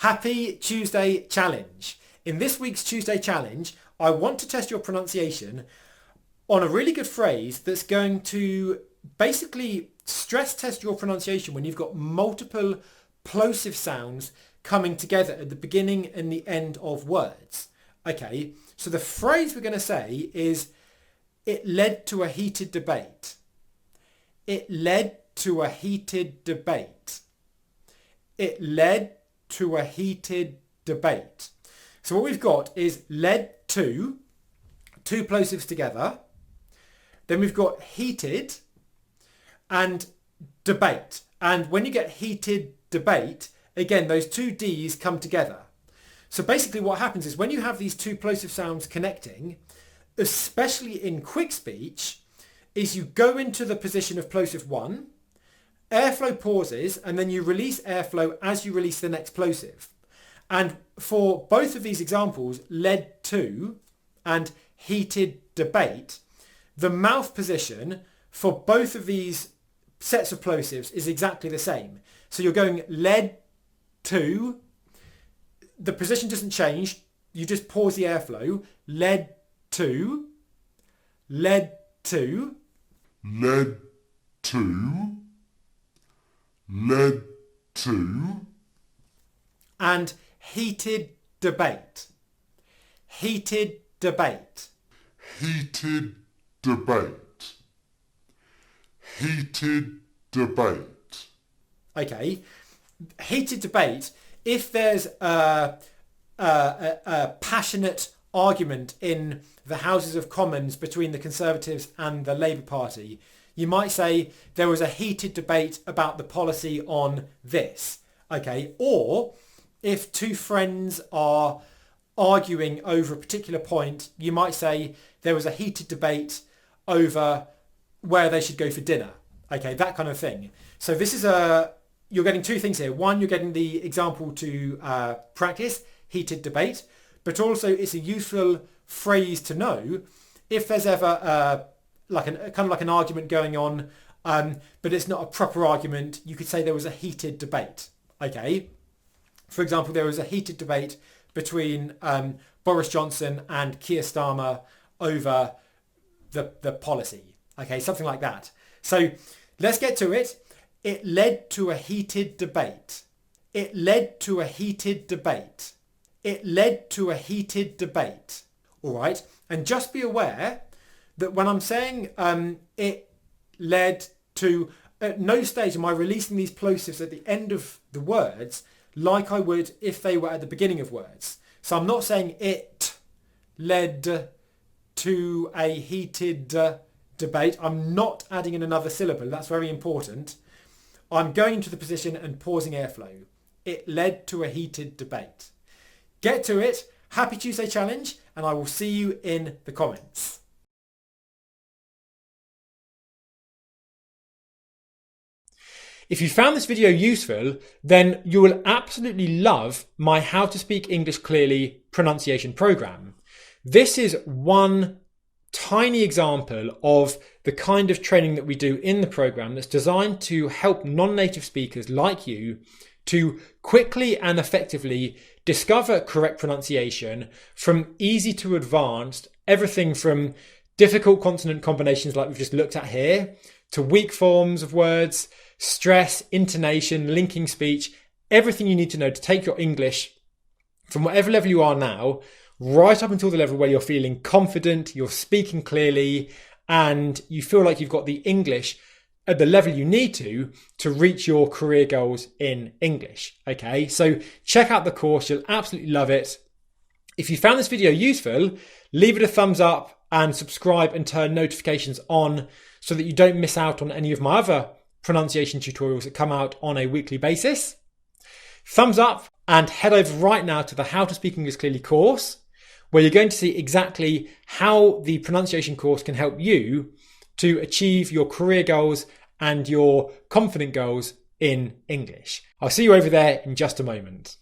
Happy Tuesday Challenge. In this week's Tuesday Challenge, I want to test your pronunciation on a really good phrase that's going to basically stress test your pronunciation when you've got multiple plosive sounds coming together at the beginning and the end of words. Okay, so the phrase we're going to say is, it led to a heated debate. It led to a heated debate. It led to a heated debate. So what we've got is led to, two plosives together. Then we've got heated and debate. And when you get heated debate, again, those two D's come together. So basically what happens is when you have these two plosive sounds connecting, especially in quick speech, is you go into the position of plosive 1, airflow pauses, and then you release airflow as you release the next plosive. And for both of these examples, led to and heated debate, the mouth position for both of these sets of plosives is exactly the same. So you're going led to, the position doesn't change, you just pause the airflow, led to, led to, led to, led to, and heated debate. Heated debate. heated debate, heated debate. Okay, heated debate, if there's a passionate argument in the Houses of Commons between the Conservatives and the Labour Party, you might say there was a heated debate about the policy on this. Okay, or if two friends are arguing over a particular point, you might say there was a heated debate over where they should go for dinner. Okay, that kind of thing. So this is you're getting two things here. One, you're getting the example to practice, heated debate, but also it's a useful phrase to know if there's ever kind of like an argument going on, but it's not a proper argument. You could say there was a heated debate. Okay, for example, there was a heated debate between Boris Johnson and Keir Starmer over the policy. Okay, something like that. So let's get to it. It led to a heated debate. It led to a heated debate. It led to a heated debate. All right. And just be aware that when I'm saying it led to, at no stage am I releasing these plosives at the end of the words like I would if they were at the beginning of words. So I'm not saying it led to a heated debate. I'm not adding in another syllable. That's very important. I'm going into the position and pausing airflow. It led to a heated debate. Get to it. Happy Tuesday Challenge, and I will see you in the comments. If you found this video useful, then you will absolutely love my How to Speak English Clearly pronunciation program. This is one tiny example of the kind of training that we do in the program that's designed to help non-native speakers like you to quickly and effectively discover correct pronunciation from easy to advanced, everything from difficult consonant combinations like we've just looked at here, to weak forms of words, stress, intonation, linking speech, everything you need to know to take your English from whatever level you are now, right up until the level where you're feeling confident, you're speaking clearly, and you feel like you've got the English at the level you need to reach your career goals in English. Okay, so check out the course, you'll absolutely love it. If you found this video useful, leave it a thumbs up and subscribe and turn notifications on so that you don't miss out on any of my other pronunciation tutorials that come out on a weekly basis. Thumbs up and head over right now to the How to Speak English Clearly course, where you're going to see exactly how the pronunciation course can help you to achieve your career goals and your confident goals in English. I'll see you over there in just a moment.